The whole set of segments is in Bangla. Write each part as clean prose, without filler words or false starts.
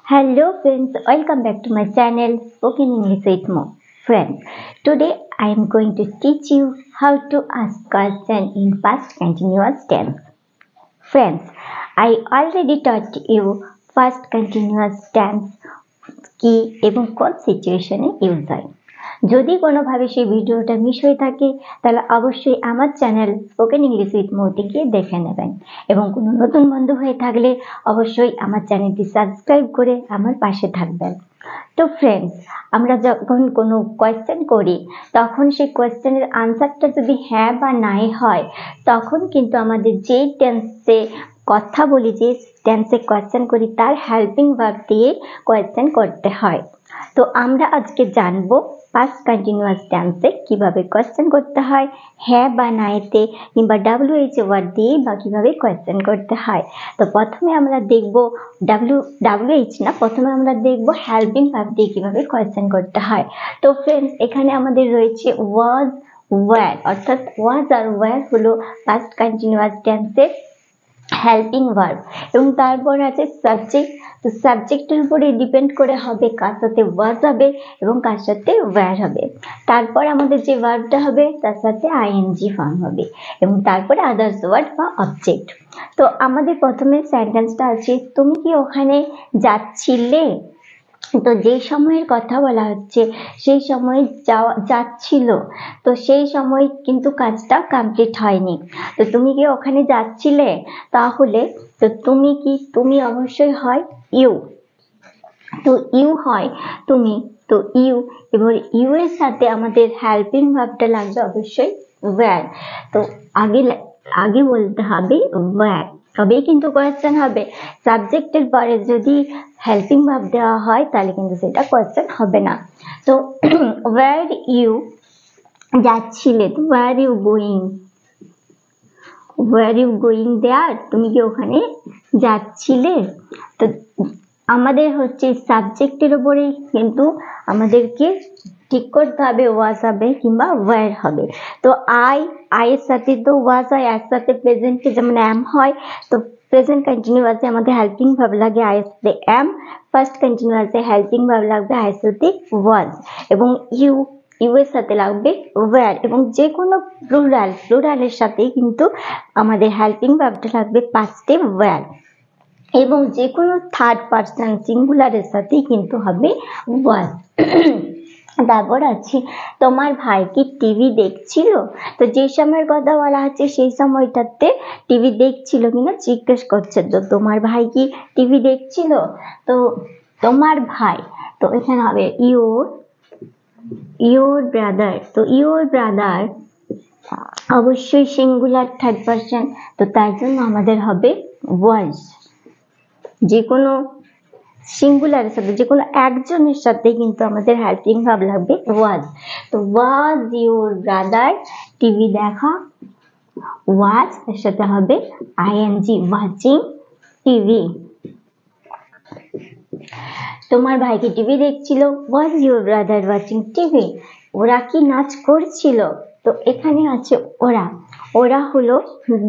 Hello friends, welcome back to my channel Spoken English with Mo. Friends, today I am going to teach you how to ask question in past continuous tense. Friends, I already taught you past continuous tense কি এবং কোন সিচুয়েশনে ইউজ হয়। যদি কোনোভাবে সেই ভিডিওটা মিস হয়ে থাকে তাহলে অবশ্যই আমার চ্যানেল স্পোকেন ইংলিশ উইথ মৌতে গিয়ে দেখে নেবেন এবং কোনো নতুন বন্ধু হয়ে থাকলে অবশ্যই আমার চ্যানেলটি সাবস্ক্রাইব করে আমার পাশে থাকবেন। তো ফ্রেন্ডস, আমরা যখন কোনো কোয়েশ্চেন করি তখন সেই কোয়েশ্চেনের আনসারটা যদি হ্যাঁ বা নাই হয় তখন কিন্তু আমাদের যেই টেন্সে কথা বলি, যে টেন্সে কোয়েশ্চেন করি তার হেল্পিং ভার্ব দিয়ে কোয়েশ্চেন করতে হয়। তো আমরা আজকে জানবো পাস্ট কন্টিনিউয়াস টেন্সে কিভাবে কোয়েশ্চেন করতে হয়, হ্যাঁ বা নাইতে কিংবা WH ওয়ার্ড দিয়ে বা কিভাবে কোয়েশ্চেন করতে হয়। তো প্রথমে আমরা দেখব WH না, প্রথমে আমরা দেখব হেল্পিং ভার্ব দিয়ে কিভাবে কোয়েশ্চেন করতে হয়। তো ফ্রেন্ডস, এখানে আমাদের রয়েছে ওয়াজ, ওয়্যার, অর্থাৎ ওয়াজ আর ওয়্যার হলো পাস্ট কন্টিনিউয়াস টেন্সের হেল্পিং ভার্ব এবং তারপর আছে সাবজেক্ট। তো সাবজেক্টের উপরে ডিপেন্ড করে হবে কার সাথে ওয়াজ হবে এবং কার সাথে ওয়্যার হবে। তারপর আমাদের যে ভার্বটা হবে তার সাথে আইএনজি ফর্ম হবে এবং তারপরে আদার্স ওয়ার্ড বা অবজেক্ট। তো আমাদের প্রথমে সেন্টেন্সটা আছে, তুমি কি ওখানে যাচ্ছিলে? তো যেই সময়ের কথা বলা হচ্ছে সেই সময় যাচ্ছিল, তো সেই সময় কিন্তু কাজটা কমপ্লিট হয়নি। তো তুমি কি ওখানে যাচ্ছিলে, তাহলে তো তুমি অবশ্যই হয় ইউ। তো ইউ হয় তুমি, তো ইউ, এবার ইউ এর সাথে আমাদের হেল্পিং ভার্বটা লাগবে অবশ্যই ওয়্যার। তো আগে বলতে হবে ওয়্যার, তবেই কিন্তু কোয়েশ্চেন হবে। সাবজেক্টের পরে যদি হেল্পিং ভার্ব দেওয়া হয় তাহলে কিন্তু সেটা কোয়েশ্চেন হবে না। তো ওয়্যার ইউ যাচ্ছিলে, তো were you going, were you going there, তুমি কি ওখানে যাচ্ছিলে? তো আমাদের হচ্ছে সাবজেক্টের উপরে কিন্তু আমাদেরকে ঠিক করতে হবে ওয়াজ হবে কিংবা ওয়্যার হবে। তো আইয়ের সাথে তো ওয়াজ হয়, এর সাথে প্রেজেন্টে যেমন অ্যাম হয়, তো প্রেজেন্ট কন্টিনিউয়াসে আমাদের হেল্পিং ভার্ব লাগে আইয়ের সাথে অ্যাম, ফার্স্ট কন্টিনিউয়াসে হেল্পিং ভার্ব লাগবে আইয়ের সাথে ওয়াজ এবং ইউ এর সাথে লাগবে ওয়্যার এবং যে কোনো প্লুরালের সাথে কিন্তু আমাদের হেল্পিং ভার্বটা লাগবে পাস্টে ওয়্যার এবং যে কোনো থার্ড পার্সন সিঙ্গুলারের সাথেই কিন্তু হবে ওয়াজ। তারপর আছে, তোমার ভাই কি টিভি দেখছিল? তো যে সময়ের কথা বলা হচ্ছে সেই সময়টাতে টিভি দেখছিল কিনা জিজ্ঞেস করছে। তো তোমার ভাই কি টিভি দেখছিল? তো তোমার ভাই, তো এখানে হবে ইউর ব্রাদার। তো ইউর ব্রাদার অবশ্যই সিঙ্গুলার থার্ড পার্সন, তো তার জন্য আমাদের হবে ওয়াজ। যে কোনো সিঙ্গুলারের সাথে যে কোনো একজনের সাথে কিন্তু আমাদের হেল্পিং ভার্ব লাগবে ওয়াজ। তো ওয়াজ ইউর ব্রাদার টিভি দেখা, ওয়াজ এর সাথে হবে আইএনজি ওয়াচিং টিভি। তোমার ভাই কি টিভি দেখছিল? ওয়াজ ইউর ব্রাদার ওয়াচিং টিভি। ওরা কি নাচ করছিল? তো এখানে আছে ওরা হলো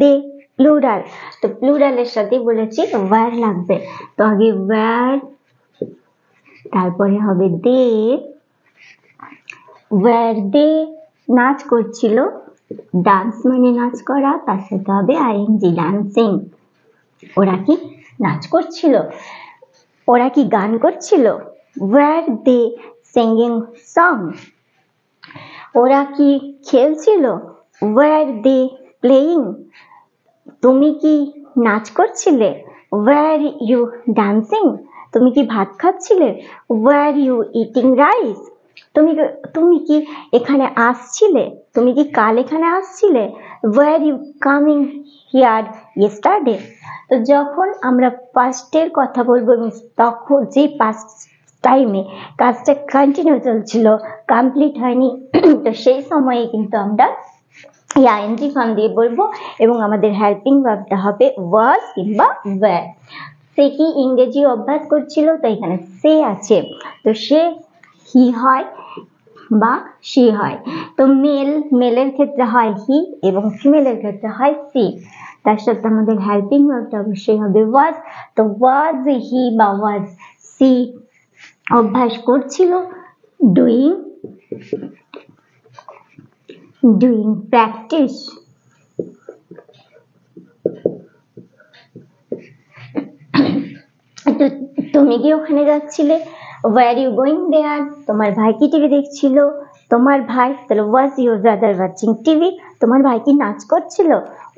দে, প্লুরাল। তো প্লুরালের সাথে বলেছি ওয়্যার লাগবে, তো আগে ওয়্যার, তারপরে হবে দে, ওয়্যার দে নাচ করছিল, ডান্স মানে নাচ করা, তার সাথে হবে আইএনজি ডান্সিং। ওরা কি নাচ করছিল? ওরা কি গান করছিল? Were they singing song. ওরা কি খেলছিল? Were they playing. তুমি কি নাচ করছিলে? Were you dancing. তুমি কি ভাত খাচ্ছিলে? Were you eating rice. তুমি কি এখানে আসছিলে? তুমি কি কাল এখানে আসছিলে? Were you coming here yesterday. তো যখন আমরা পাস্টের কথা বলবো তখন যে পাস্ট টাইমে কাজটা কন্টিনিউ চলছিল, কমপ্লিট হয়নি, তো সেই সময়ে কিন্তু আমরা আইএনজি ফর্ম দিয়ে বলবো এবং আমাদের হেল্পিং ভার্বটা হবে ওয়াজ কিংবা ওয়্যার। সে কি ইংরেজি অভ্যাস করছিল? তো এখানে সে আছে, তো সে হি হয় বা সি হয়। তো মেলের ক্ষেত্রে হয় হি এবং ফিমেলের ক্ষেত্রে হয় সি। তার সাথে আমাদের হেল্পিং ভার্বটা অবশ্যই হবে ওয়াজ। তো ওয়াজ হি বা ওয়াজ সি অভ্যাস করছিল, ডুইং প্র্যাকটিস। তো তুমি কি ওখানে যাচ্ছিলে? Were you going there? তোমার ভাই কি টিভি দেখছিল? তোমার ভাই, তাহলে was your brother watching TV? তোমার ভাই কি নাচ করছিল?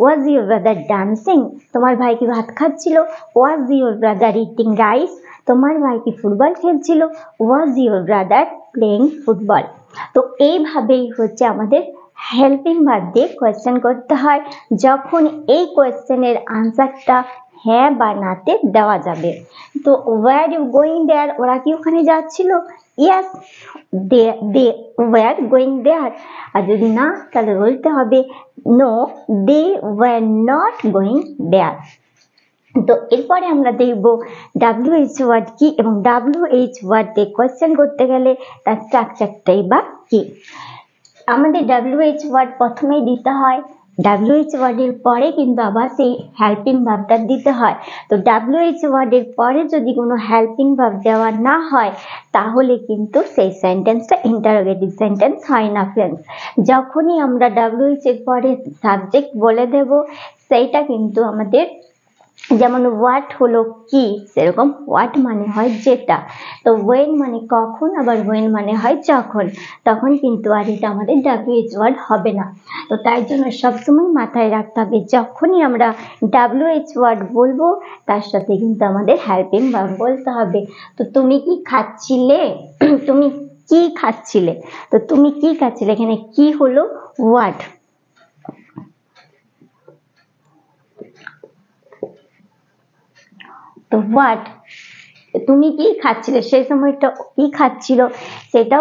Was your brother dancing? তোমার ভাই কি ভাত খাচ্ছিল? Was your brother eating rice? তোমার ভাই কি ফুটবল খেলছিল? Was your brother playing football? তো এইভাবেই হচ্ছে আমাদের হেল্পিং ভার্ব দিয়ে কোয়েশ্চেন করতে হয়, যখন এই কোয়েশ্চেনের আনসারটা হ্যাঁ বা নাতে দেওয়া যাবে। তো ওয়ার ইউ গোয়িং দেয়ার, ওরা কি ওখানে যাচ্ছিল? Yes, they were going there. আর যদি না, তাহলে বলতে হবে no, they were not going there. তো এরপরে আমরা দেখব WH ওয়ার্ড কি, এবং WH ওয়ার্ড দিয়ে কোয়েশ্চেন করতে গেলে তার স্ট্রাকচারটাই বা কি। আমাদের WH ওয়ার্ড প্রথমেই দিতে হয়, WH ওয়ার্ডের পরে কিন্তু আবার সেই হেল্পিং ভার্বটা দিতে হয়। তো WH ওয়ার্ডের পরে যদি কোনো হেল্পিং ভার্ব দেওয়া না হয়, তাহলে কিন্তু সেই সেন্টেন্সটা ইন্টারোগেটিভ সেন্টেন্স হয় না ফ্রেন্ডস। যখনই আমরা WH এর পরে সাবজেক্ট বলে দেব, সেইটা কিন্তু আমাদের, যেমন হোয়াট হলো কি, সেরকম হোয়াট মানে হয় যেটা। তো ওয়েন মানে কখন, আবার ওয়েন মানে হয় যখন, তখন কিন্তু আর এটা আমাদের WH ওয়ার্ড হবে না। তো তাই জন্য সবসময় মাথায় রাখতে হবে, যখনই আমরা WH ওয়ার্ড বলবো তার সাথে কিন্তু আমাদের হেল্পিং ভার্ব বলতে হবে। তো তুমি কি খাচ্ছিলে? তুমি কি খাচ্ছিলে? তো তুমি কি খাচ্ছিলে, এখানে কি হলো হোয়াট। তো হোয়াট, তুমি কি খাচ্ছিলে, সেই সময়টা কি খাচ্ছিল সেটা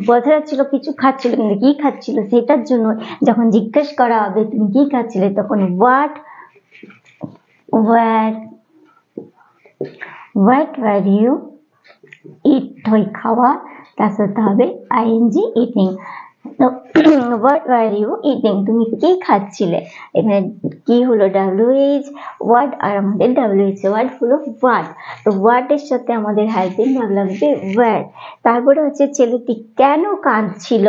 বোঝা যাচ্ছিল, কিছু খাচ্ছিল, কিন্তু কি খাচ্ছিল সেটার জন্য যখন জিজ্ঞেস করা হবে তুমি কি খাচ্ছিলে, তখন হোয়াট ওয়ার ইউ ইট হয় খাওয়া, তার সাথে হবে ING ইটিং। তো হোয়াট ওয়ার ইউ ইটিং, তুমি কি খাচ্ছিলে, এখানে কি হলো WH ওয়ার্ড, আর আমাদের WH ওয়ার্ড হলো হোয়াট। তো হোয়াটের সাথে আমাদের হেল্পিং ভার্ব লাগবে ওয়ার। তারপরে হচ্ছে ছেলেটি কেন কাঁদছিল।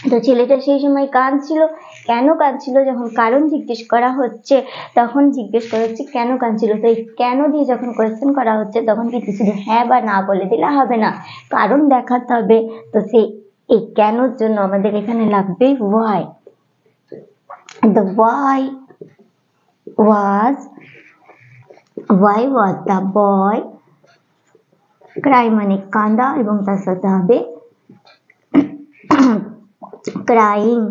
তো ছেলেটা সেই সময় কাঁদছিল, কেন কাঁদছিল, যখন কারণ জিজ্ঞেস করা হচ্ছে তখন জিজ্ঞেস করা হচ্ছে কেন কাঁদছিল। তো এই কেন দিয়ে যখন কোয়েশ্চেন করা হচ্ছে তখন কিন্তু শুধু হ্যাঁ বা না বলে দিলে হবে না, কারণ দেখাতে হবে। তো সেই এই কেনর জন্য আমাদের এখানে লাগবে why। The why was the boy cry মানে কাঁদা, এবং তার সাথে হবে crying।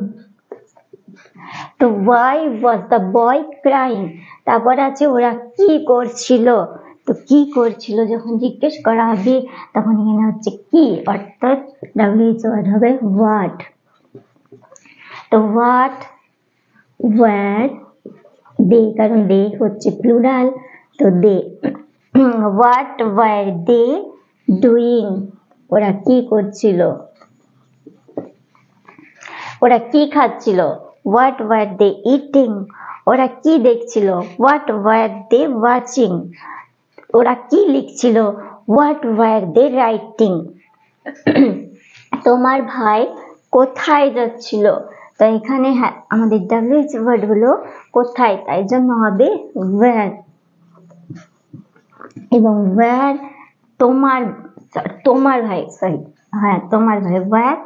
তো why was the boy crying, তারপর আছে ওরা কি করছিল। তো কি করছিল যখন জিজ্ঞেস করা হবে তখন এখানে হচ্ছে কি, অর্থাৎ WH ওয়ার্ড হবে what। তো what were they, কারণ they হচ্ছে প্লুরাল, তো they what were they doing, ওরা কি করছিল, ওরা কি খাচ্ছিল, what were they eating, ওরা কি দেখছিল, what were they watching, ওরা কি লিখছিল, what were they writing। তোমার ভাই কোথায় যাচ্ছিল, তো এখানে আমাদের WH ওয়ার্ড হলো কোথায়, তাই জন্য হবে where। এবং where তোমার ভাই, সরি হ্যাঁ তোমার ভাই, where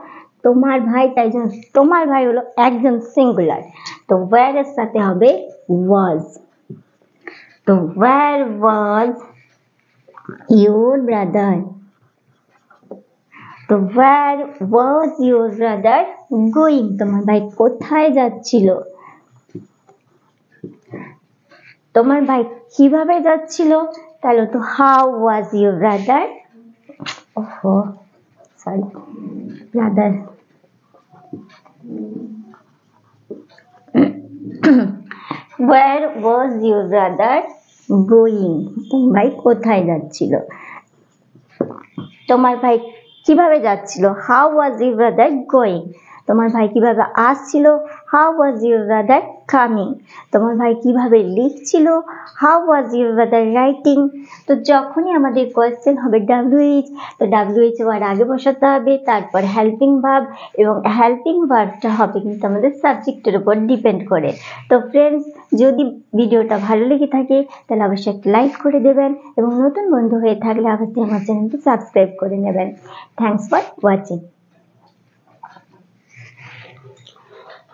তোমার ভাই, তাই জন্য তোমার ভাই হলো একজন সিঙ্গুলার, তো where এর সাথে হবে was। তো where was your brother, তো where was your brother going, তোমার ভাই কোথায় যাচ্ছিল, তোমার ভাই কিভাবে যাচ্ছিল, তাহলে তো how was your brother, brother where was your brother going, তোমার ভাই কোথায় যাচ্ছিল, তোমার ভাই কিভাবে যাচ্ছিল, how was your brother going। তোমার ভাই কিভাবে আসছিল, how was your brother coming, তোমার ভাই কিভাবে লিখছিল, how was your brother writing. তো যখনই আমাদের কোয়েশ্চেন হবে ডাব্লিউএইচ, তো ডাব্লিউএইচ ওয়ার্ড আগে বসাতে হবে, তারপর হেল্পিং ভার্ব, এবং হেল্পিং ভার্বটা হবে কিন্তু আমাদের সাবজেক্টের উপর ডিপেন্ড করে। তো ফ্রেন্ডস, যদি ভিডিওটা ভালো লেগে থাকে তাহলে অবশ্যই একটা লাইক করে দেবেন, এবং নতুন বন্ধু হয়ে থাকলে অবশ্যই আমার চ্যানেলটি সাবস্ক্রাইব করে নেবেন। Thanks for watching.